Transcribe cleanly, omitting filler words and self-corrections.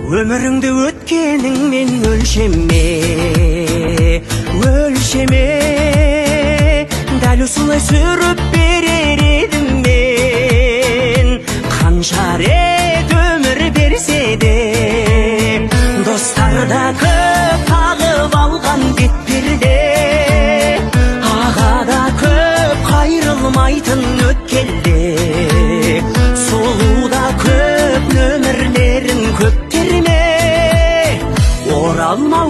Ömürüңді өткеніңмен өлшеме, өлшеме. Дәл осылай сүріп берер едім мен. Қанша рет өмір берсе де, достар да көп тағып алған бетперде. Аға да көп қайрылмайтын өткелде, сұлу да көп нөмірлерін көктерме. Оралма